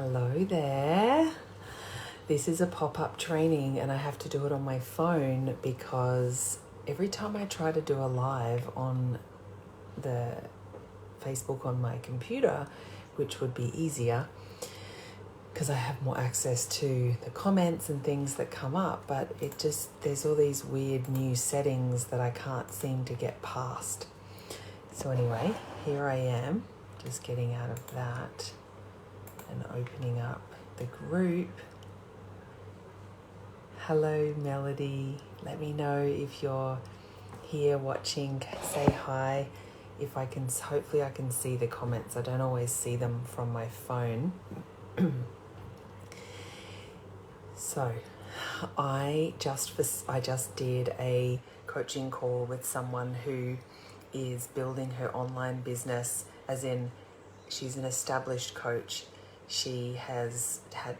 Hello there. This is a pop-up training and I have to do it on my phone because every time I try to do a live on the Facebook on my computer, which would be easier because I have more access to the comments and things that come up, but there's all these weird new settings that I can't seem to get past. So anyway, here I am, just getting out of that and opening up the group. Hello, Melody. Let me know if you're here watching. Say hi. If I can, hopefully I can see the comments. I don't always see them from my phone. So, I just did a coaching call with someone who is building her online business, as in she's an established coach. She had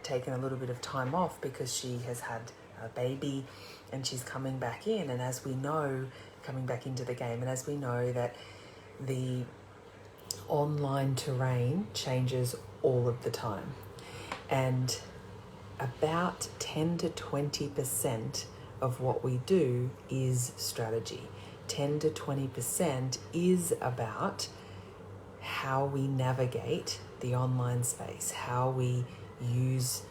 taken a little bit of time off because she has had a baby and she's coming back in. And as we know, coming back into the game, and as we know that the online terrain changes all of the time. And about 10 to 20% of what we do is strategy. 10 to 20% is about how we navigate the online space, how we use,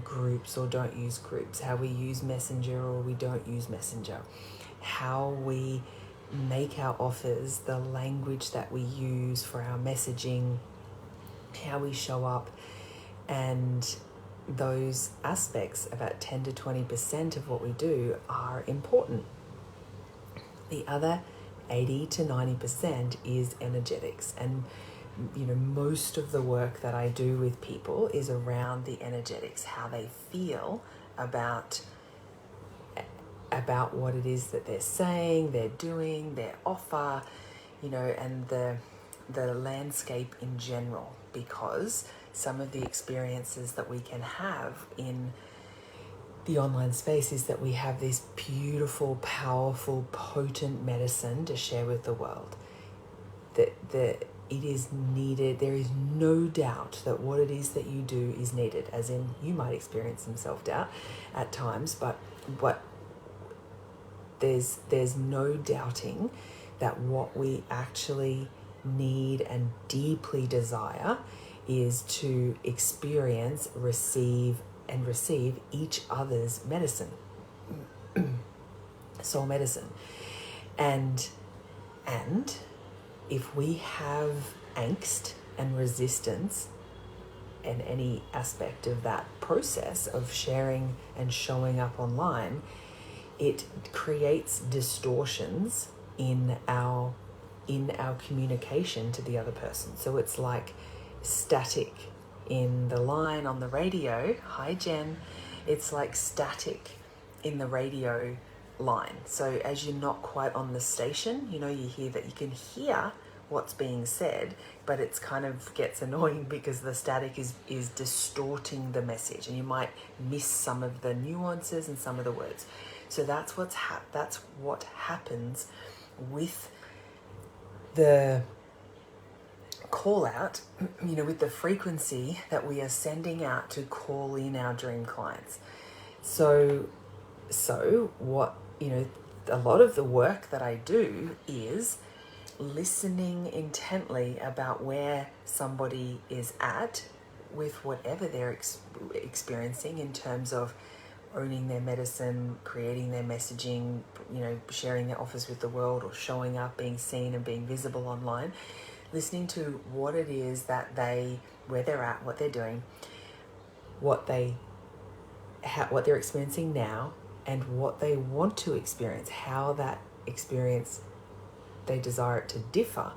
groups or don't use groups, how we use Messenger or we don't use Messenger, how we make our offers, the language that we use for our messaging, how we show up, and those aspects, about 10 to 20% of what we do, are important. The other 80 to 90% is energetics, and most of the work that I do with people is around the energetics, how they feel about what it is that they're saying, they're doing, their offer, and the landscape in general, because some of the experiences that we can have in the online space is that we have this beautiful, powerful, potent medicine to share with the world. It is needed. There is no doubt that what it is that you do is needed, as in you might experience some self-doubt at times, but there's no doubting that what we actually need and deeply desire is to experience, receive each other's medicine, soul medicine. And if we have angst and resistance in any aspect of that process of sharing and showing up online, it creates distortions in our communication to the other person. So it's like static in the line on the radio. Hi, Jen. It's like static in the radio line. So as you're not quite on the station, you hear that, you can hear what's being said, but it's kind of gets annoying because the static is distorting the message, and you might miss some of the nuances and some of the words. So that's what happens with the call out, with the frequency that we are sending out to call in our dream clients. So what, a lot of the work that I do is listening intently about where somebody is at with whatever they're experiencing in terms of owning their medicine, creating their messaging, sharing their offers with the world, or showing up, being seen and being visible online. Listening to what it is that where they're at, what they're doing, what they're experiencing now, and what they want to experience, how that experience they desire it to differ,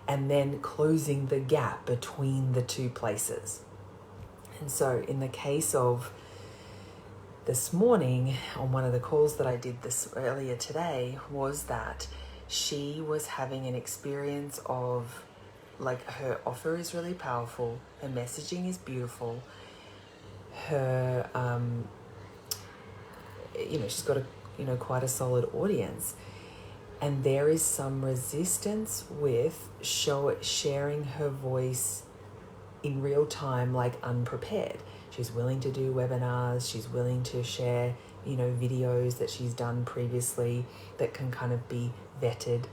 and then closing the gap between the two places. And so in the case of this morning, on one of the calls that I did this earlier today, was that she was having an experience of, like, her offer is really powerful, her messaging is beautiful, her she's got quite a solid audience, and there is some resistance with sharing her voice in real time, like unprepared. She's willing to do webinars. She's willing to share, videos that she's done previously that can kind of be vetted.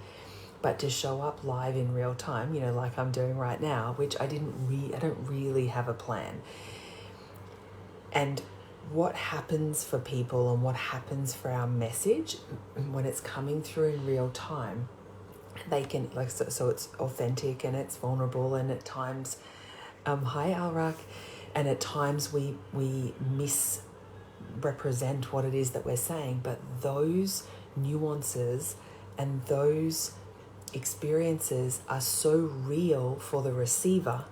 But to show up live in real time, like I'm doing right now, which I don't really have a plan. And what happens for people and what happens for our message when it's coming through in real time, they can, so it's authentic and it's vulnerable, and at times, hi Alrak, and at times we misrepresent what it is that we're saying, but those nuances and those experiences are so real for the receiver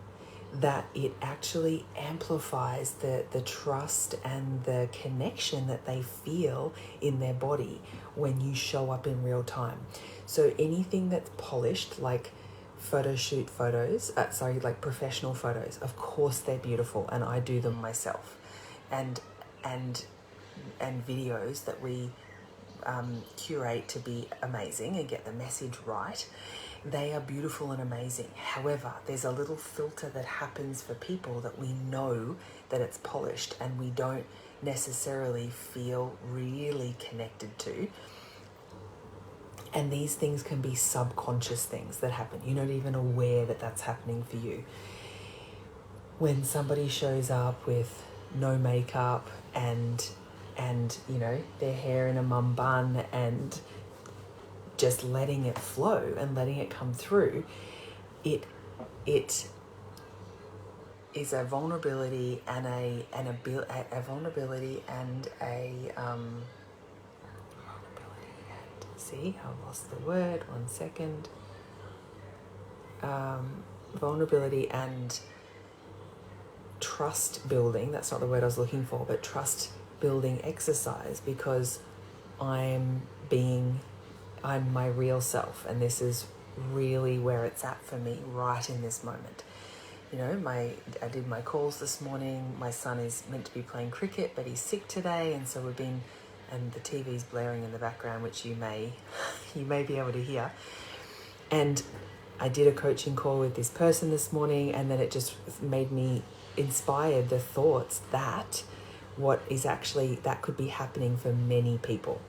that it actually amplifies the trust and the connection that they feel in their body when you show up in real time. So anything that's polished, like photo shoot photos, like professional photos, of course they're beautiful, and I do them myself, and videos that we curate to be amazing and get the message right. They are beautiful and amazing. However, there's a little filter that happens for people that we know that it's polished and we don't necessarily feel really connected to. And these things can be subconscious things that happen. You're not even aware that that's happening for you. When somebody shows up with no makeup and their hair in a mum bun and just letting it flow and letting it come through, it is a vulnerability and a vulnerability and see, I lost the word, 1 second. Vulnerability and trust building, that's not the word I was looking for, but trust building exercise, because I'm my real self, and this is really where it's at for me right in this moment. I did my calls this morning. My son is meant to be playing cricket, but he's sick today, and so and the TV's blaring in the background, which you may be able to hear. And I did a coaching call with this person this morning, and then it just made me inspired the thoughts that that could be happening for many people.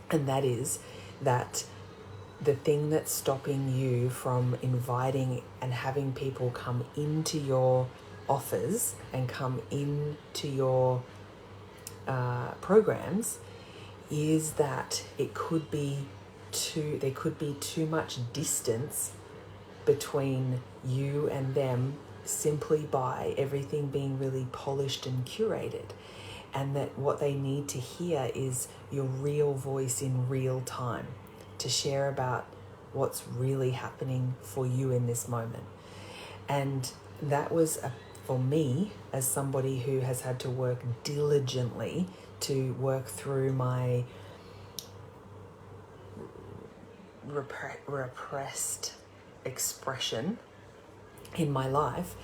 And that is that the thing that's stopping you from inviting and having people come into your offers and come into your programs is that there could be too much distance between you and them, simply by everything being really polished and curated, and that what they need to hear is your real voice in real time to share about what's really happening for you in this moment. And that was for me, as somebody who has had to work diligently to work through my repressed expression in my life,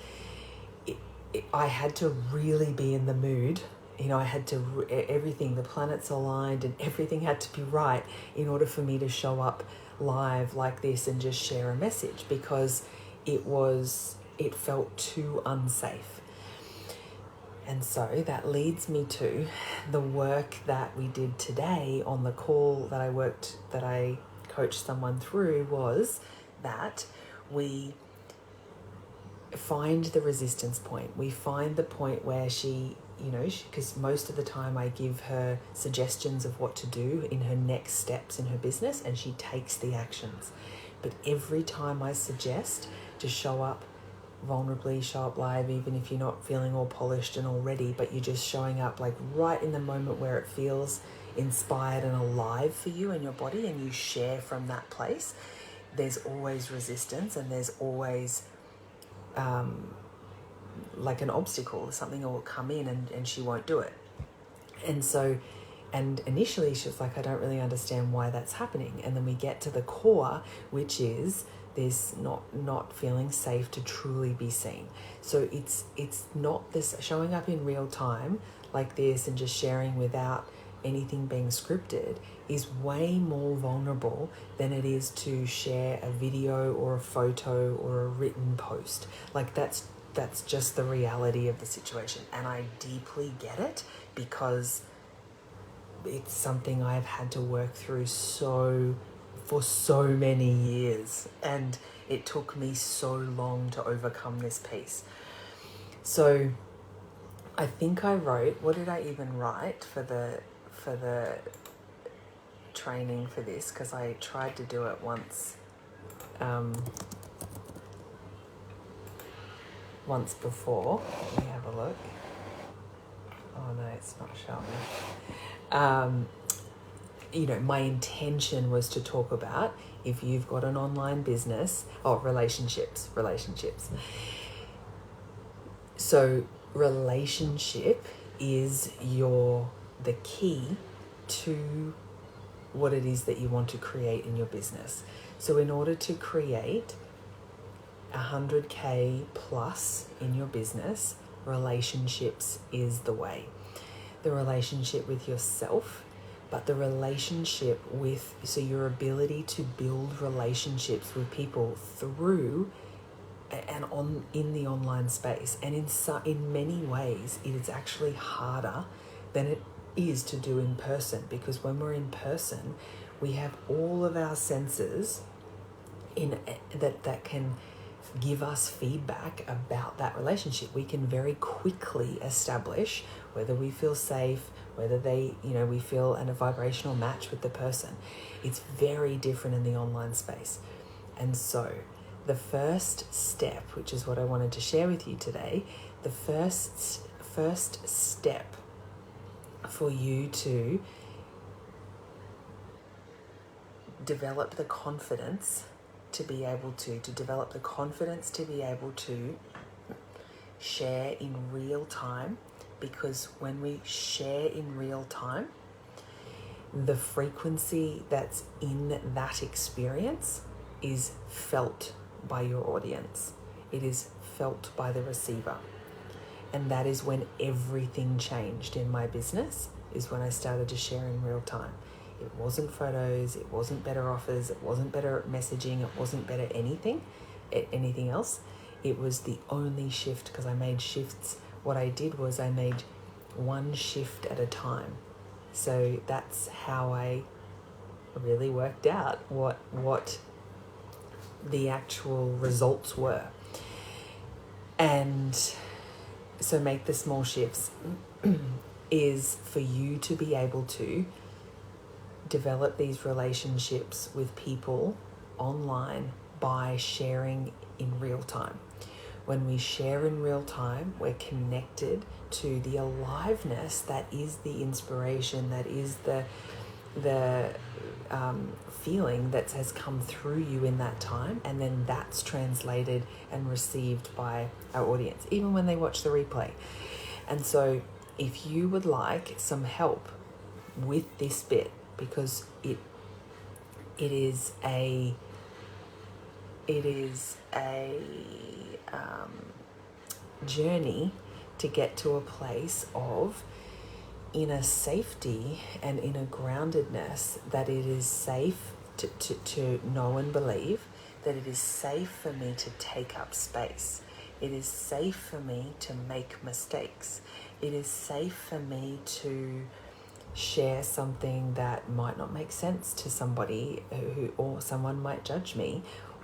I had to really be in the mood. I had to, everything, the planets aligned and everything had to be right in order for me to show up live like this and just share a message, because it felt too unsafe. And so that leads me to the work that we did today on the call that I coached someone through, was that we find the resistance point. We find the point where she, because most of the time I give her suggestions of what to do in her next steps in her business, and she takes the actions. But every time I suggest to show up vulnerably, show up live, even if you're not feeling all polished and all ready, but you're just showing up like right in the moment where it feels inspired and alive for you and your body, and you share from that place, there's always resistance, and there's always like an obstacle. Something will come in and she won't do it. And initially she was like, I don't really understand why that's happening. And then we get to the core, which is this not feeling safe to truly be seen. So it's not this showing up in real time like this and just sharing without anything being scripted is way more vulnerable than it is to share a video or a photo or a written post. Like that's that's just the reality of the situation. And I deeply get it, because it's something I've had to work through for so many years, and it took me so long to overcome this piece. So I think I wrote, what did I even write for the training for this? Because I tried to do it once before. Let me have a look. Oh no, it's not showing. My intention was to talk about, if you've got an online business, relationships. So relationship is the key to what it is that you want to create in your business. So in order to create 100K plus in your business, relationships is the way. The relationship with yourself, but the relationship so your ability to build relationships with people through and in the online space. And in many ways, it is actually harder than it is to do in person, because when we're in person, we have all of our senses that can give us feedback about that relationship. We can very quickly establish whether we feel safe, whether we feel a vibrational match with the person. It's very different in the online space. And so the first step, which is what I wanted to share with you today, the first step for you to develop the confidence to be able to share in real time, because when we share in real time, the frequency that's in that experience is felt by your audience. It is felt by the receiver. And that is when everything changed in my business, is when I started to share in real time. It wasn't photos, it wasn't better offers, it wasn't better messaging, it wasn't better anything else. It was the only shift, because I made shifts. What I did was I made one shift at a time. So that's how I really worked out what the actual results were. And so make the small shifts is for you to be able to develop these relationships with people online by sharing in real time. When we share in real time, we're connected to the aliveness that is the inspiration, that is the feeling that has come through you in that time, and then that's translated and received by our audience, even when they watch the replay. And so if you would like some help with this bit, because it is a journey to get to a place of inner safety and inner groundedness, that it is safe to know and believe that it is safe for me to take up space. It is safe for me to make mistakes. It is safe for me to share something that might not make sense to somebody or someone might judge me,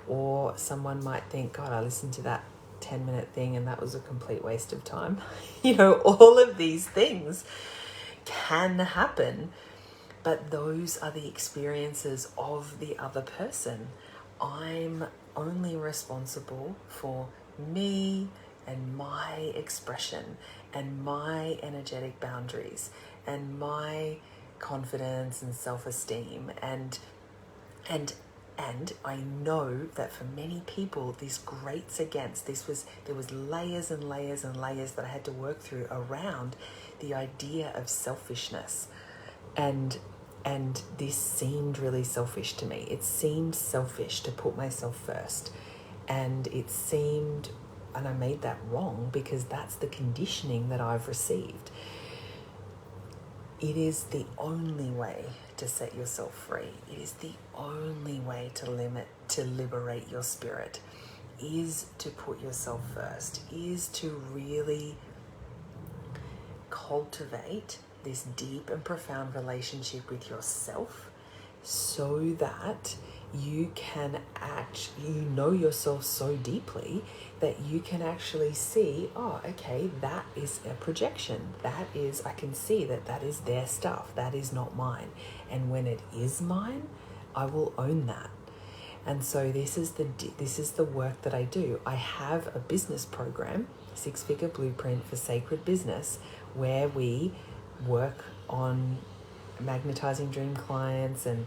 or someone might think, God, I listened to that 10-minute thing and that was a complete waste of time. All of these things can happen, but those are the experiences of the other person. I'm only responsible for me and my expression and my energetic boundaries and my confidence and self-esteem, and I know that for many people this grates against there was layers and layers and layers that I had to work through around the idea of selfishness, and this seemed really selfish to me. It seemed selfish to put myself first, and I made that wrong, because that's the conditioning that I've received. It is the only way to set yourself free. It is the only way to liberate your spirit, is to put yourself first, is to really cultivate this deep and profound relationship with yourself, so that you can you know yourself so deeply that you can actually see, oh, okay, that is a projection. That is, I can see that that is their stuff. That is not mine. And when it is mine, I will own that. And so this is the work that I do. I have a business program, 6-Figure Blueprint for Sacred Business, where we work on magnetizing dream clients and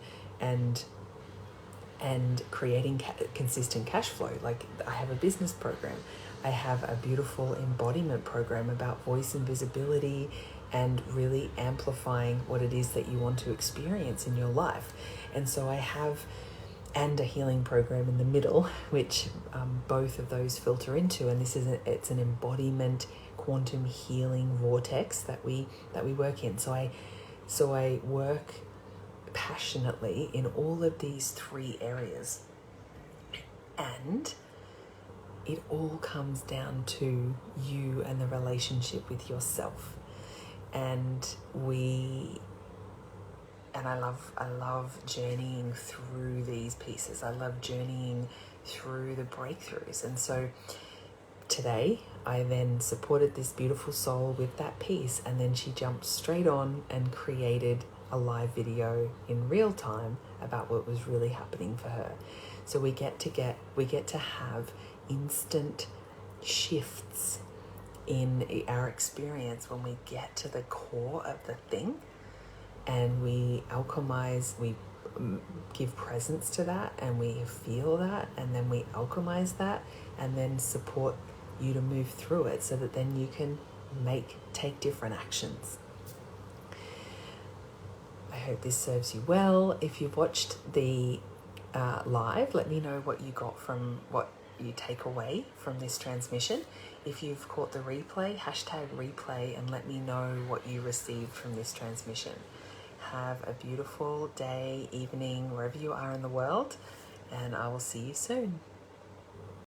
creating consistent cash flow. Like, I have a business program. I have a beautiful embodiment program about voice and visibility and really amplifying what it is that you want to experience in your life. And so I have, and a healing program in the middle, which both of those filter into. And this is it's an embodiment quantum healing vortex that we work in. So I work passionately in all of these 3 areas, and it all comes down to you and the relationship with yourself. And I love journeying through these pieces. I love journeying through the breakthroughs. And so today I then supported this beautiful soul with that piece, and then she jumped straight on and created a live video in real time about what was really happening for her. So we get to have instant shifts in our experience when we get to the core of the thing, and we alchemize, we give presence to that, and we feel that, and then we alchemize that, and then support you to move through it so that then you can take different actions. I hope this serves you well. If you've watched the live, let me know what you got from, what you take away from this transmission. If you've caught the replay, #replay, and let me know what you received from this transmission. Have a beautiful day, evening, wherever you are in the world, and I will see you soon.